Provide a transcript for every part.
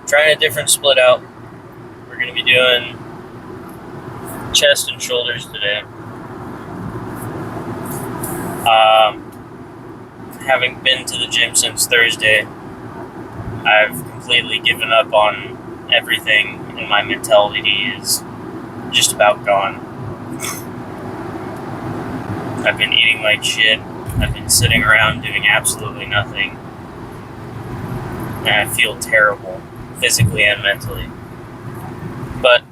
Trying a different split out. We're going to be doing chest and shoulders today. Having been to the gym since Thursday, I've completely given up on everything, and my mentality is just about gone. I've been eating like shit. I've been sitting around doing absolutely nothing, and I feel terrible, physically and mentally. But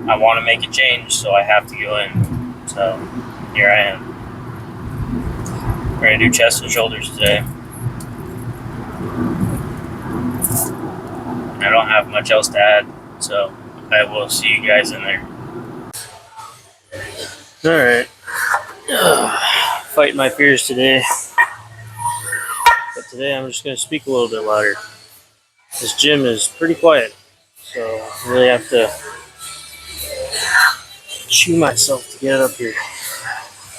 I want to make a change, so I have to go in. So here I am. We're going to do chest and shoulders today. I don't have much else to add, so I will see you guys in there. Alright. Fighting my fears today. But today I'm just going to speak a little bit louder. This gym is pretty quiet, so I really have to chew myself to get up here.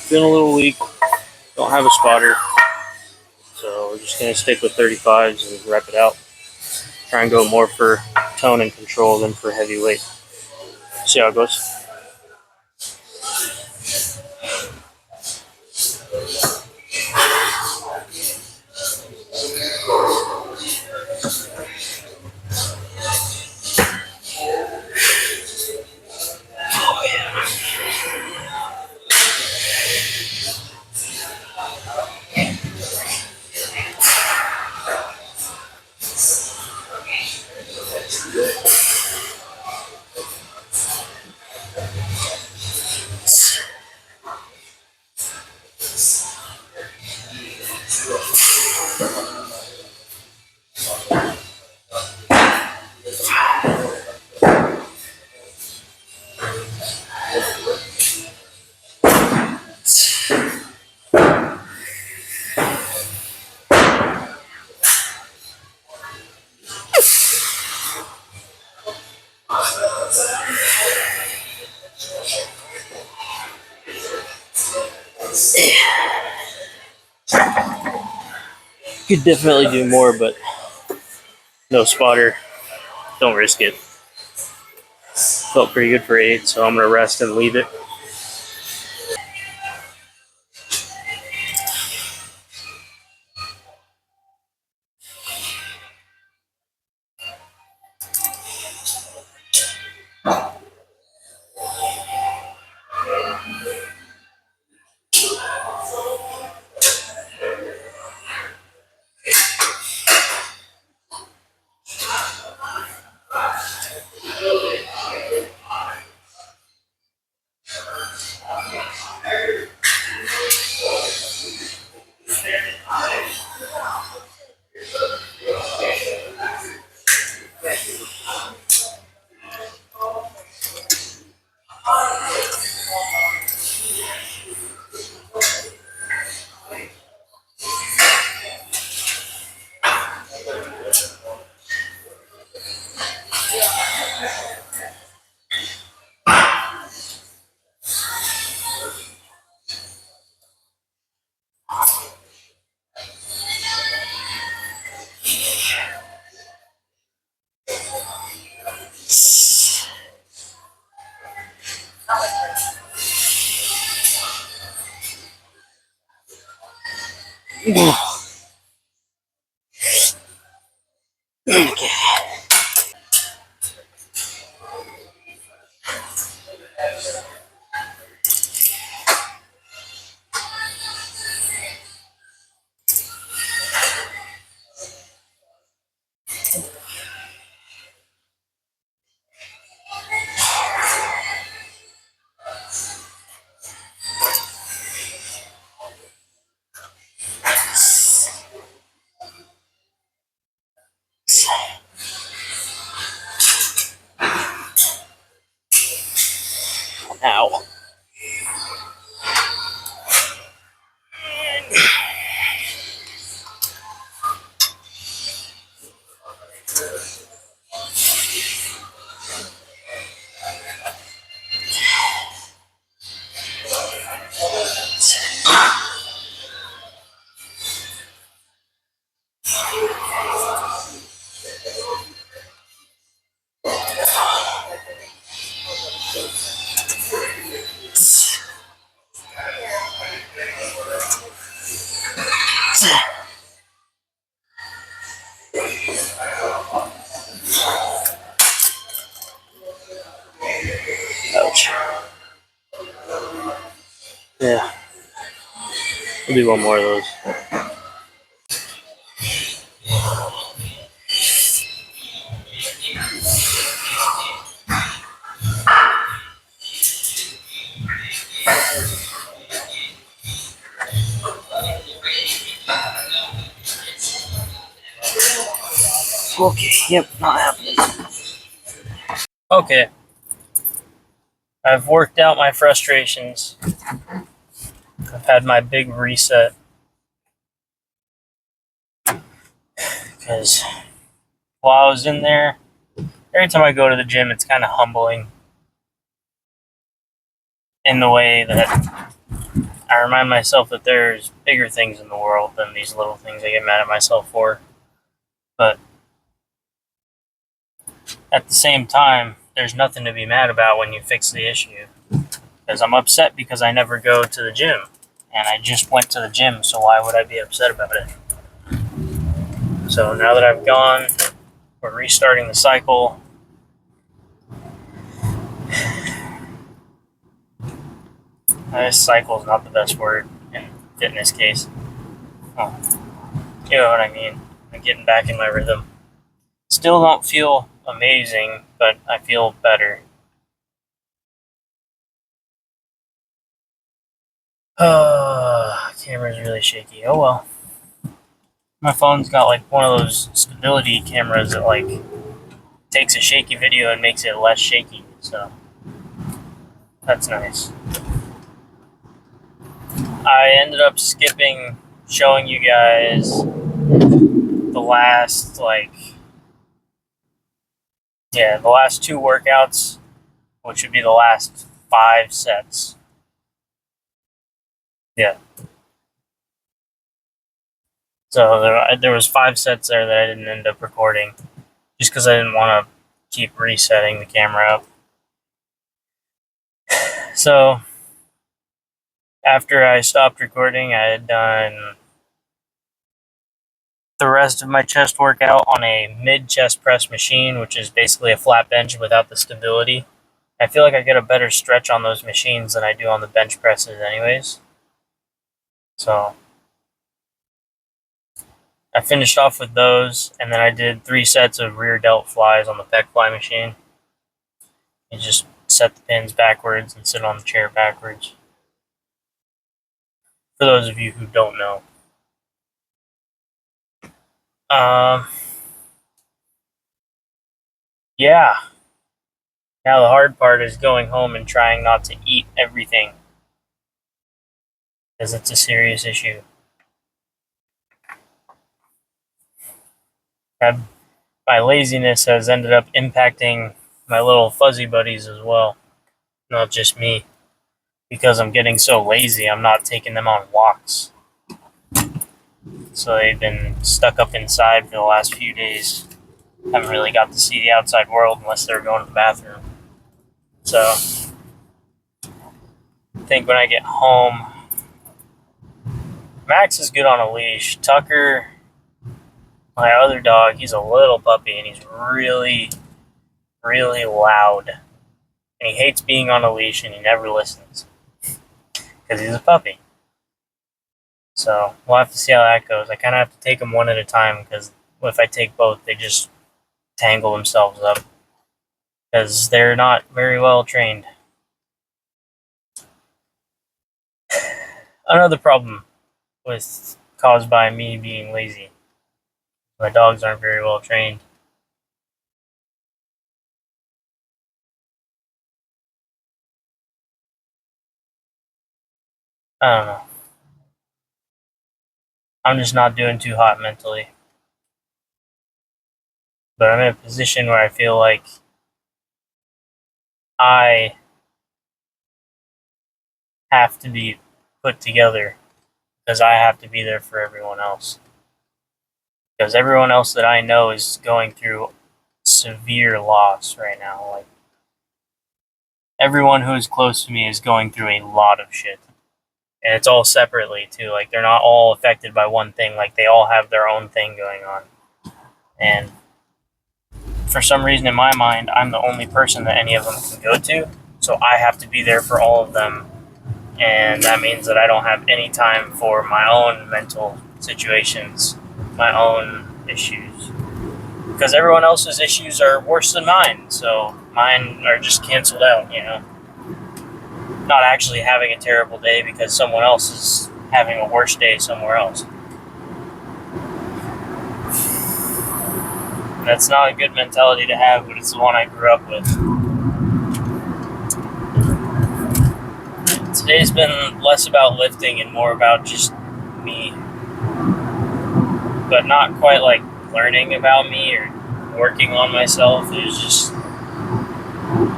Been a little weak. Don't have a spotter. So we're just going to stick with 35s and rep it out. Try and go more for tone and control than for heavyweight. See how it goes. Could definitely do more, but no spotter. Don't risk it. Felt pretty good for 8, so I'm going to rest and leave it. Okay. Ow. Yeah, we'll do one more of those. Okay, yep, not happening. Okay. I've worked out my frustrations. I've had my big reset. Because while I was in there, every time I go to the gym, it's kind of humbling in the way that I remind myself that there's bigger things in the world than these little things I get mad at myself for. But at the same time, there's nothing to be mad about when you fix the issue. Because I'm upset because I never go to the gym. And I just went to the gym, so why would I be upset about it? So now that I've gone, we're restarting the cycle. This cycle is not the best word in fitness case. Oh, you know what I mean. I'm getting back in my rhythm. Still don't feel amazing, but I feel better. Camera's really shaky. Oh well. My phone's got like one of those stability cameras that like takes a shaky video and makes it less shaky. So that's nice. I ended up skipping showing you guys the last the last two workouts, which would be the last 5 sets. Yeah. So there was 5 sets there that I didn't end up recording, just because I didn't want to keep resetting the camera up. So after I stopped recording, I had done the rest of my chest workout on a mid-chest press machine, which is basically a flat bench without the stability. I feel like I get a better stretch on those machines than I do on the bench presses anyways. So I finished off with those, and then I did 3 sets of rear delt flies on the pec fly machine. You just set the pins backwards and sit on the chair backwards. For those of you who don't know. Yeah. Now the hard part is going home and trying not to eat everything, because it's a serious issue. My laziness has ended up impacting my little fuzzy buddies as well, not just me. Because I'm getting so lazy, I'm not taking them on walks. So they've been stuck up inside for the last few days. Haven't really got to see the outside world unless they're going to the bathroom. So I think when I get home, Max is good on a leash. Tucker, my other dog, he's a little puppy and he's really, really loud. And he hates being on a leash and he never listens because he's a puppy. So we'll have to see how that goes. I kind of have to take them one at a time because if I take both, they just tangle themselves up because they're not very well trained. Another problem caused by me being lazy. My dogs aren't very well trained. I don't know. I'm just not doing too hot mentally. But I'm in a position where I feel like I have to be put together because I have to be there for everyone else. Because everyone else that I know is going through severe loss right now. Like, everyone who is close to me is going through a lot of shit. And it's all separately, too. Like, they're not all affected by one thing. Like, they all have their own thing going on. And for some reason in my mind, I'm the only person that any of them can go to. So I have to be there for all of them And that means that I don't have any time for my own mental situations, my own issues. Because everyone else's issues are worse than mine, so mine are just canceled out, you know? Not actually having a terrible day because someone else is having a worse day somewhere else. That's not a good mentality to have, but it's the one I grew up with. Today's been less about lifting and more about just me. But not quite like learning about me or working on myself. It was just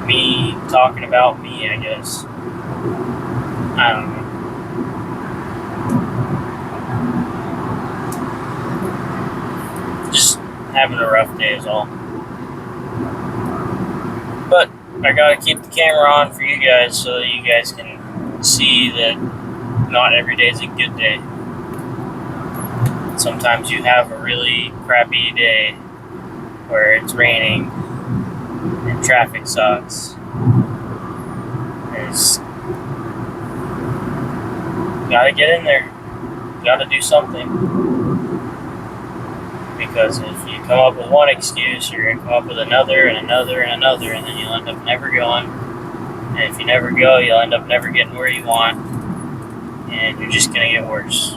me talking about me, I guess. I don't know. Just having a rough day is all. But I gotta keep the camera on for you guys so that you guys can see that not every day is a good day. Sometimes you have a really crappy day where it's raining and traffic sucks. Gotta get in there. Gotta do something. Because if you come up with one excuse, you're gonna come up with another and another and another, and then you'll end up never going. And if you never go, you'll end up never getting where you want, and you're just gonna get worse.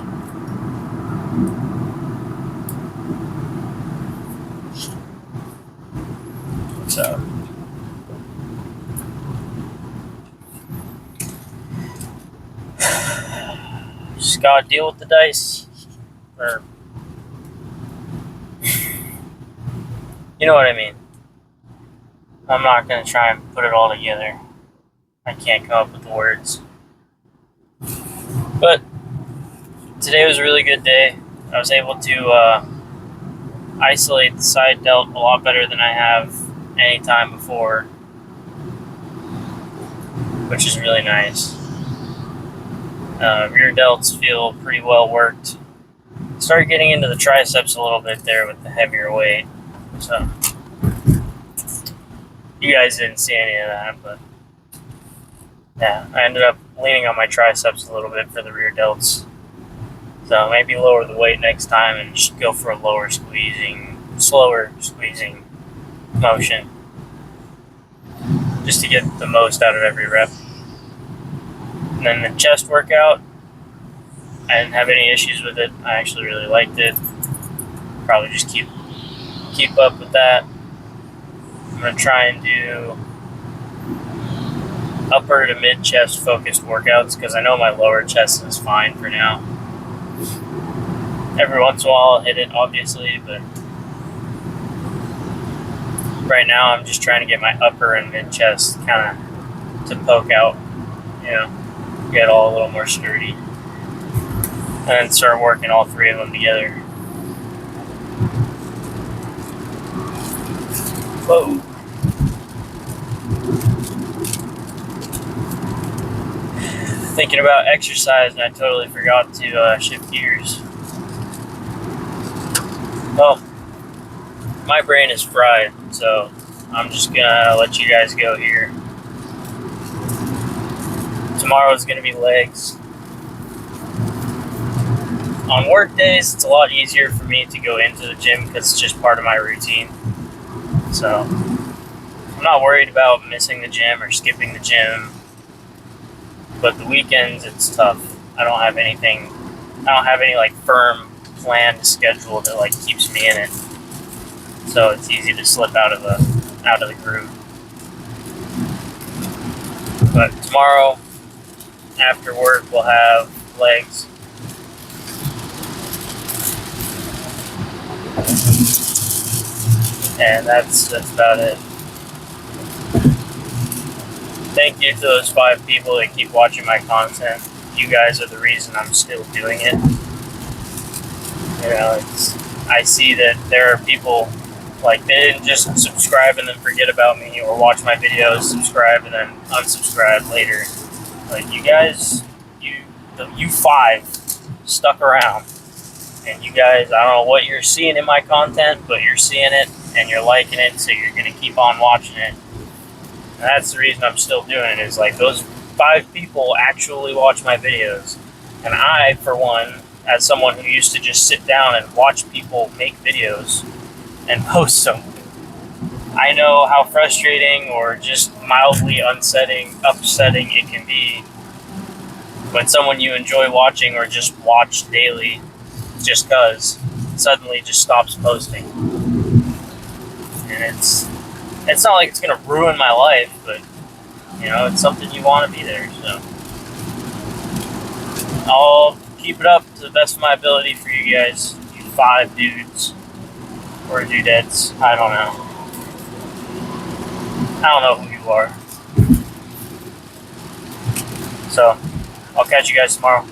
So, just gotta deal with the dice, or you know what I mean. I'm not gonna try and put it all together. I can't come up with the words. But today was a really good day. I was able to isolate the side delt a lot better than I have any time before, which is really nice. Rear delts feel pretty well worked. Started getting into the triceps a little bit there with the heavier weight. So you guys didn't see any of that, but yeah, I ended up leaning on my triceps a little bit for the rear delts. So maybe lower the weight next time and just go for a slower squeezing motion, just to get the most out of every rep. And then the chest workout, I didn't have any issues with it. I actually really liked it. Probably just keep up with that. I'm gonna try and do upper to mid chest focused workouts because I know my lower chest is fine for now. Every once in a while I'll hit it, obviously, but right now I'm just trying to get my upper and mid chest kind of to poke out, get all a little more sturdy, and then start working all three of them together. Whoa. Thinking about exercise, and I totally forgot to shift gears. Well, my brain is fried, so I'm just gonna let you guys go here. Tomorrow's gonna be legs. On work days, it's a lot easier for me to go into the gym because it's just part of my routine. So I'm not worried about missing the gym or skipping the gym. But the weekends, it's tough. I don't have any like firm planned schedule that like keeps me in it. So it's easy to slip out of the groove. But tomorrow, after work, we'll have legs. And that's about it. Thank you to those 5 people that keep watching my content. You guys are the reason I'm still doing it. I see that there are people, like, they didn't just subscribe and then forget about me, or watch my videos, subscribe, and then unsubscribe later. Like, you guys, you 5 stuck around. And you guys, I don't know what you're seeing in my content, but you're seeing it, and you're liking it, so you're going to keep on watching it. And that's the reason I'm still doing it, is like those 5 people actually watch my videos. And I, for one, as someone who used to just sit down and watch people make videos and post them, I know how frustrating or just mildly upsetting it can be when someone you enjoy watching or just watch daily just cause suddenly just stops posting. And it's not like it's gonna ruin my life, but it's something you want to be there. So I'll keep it up to the best of my ability for you guys, you 5 dudes or dudettes. I don't know who you are. So I'll catch you guys tomorrow.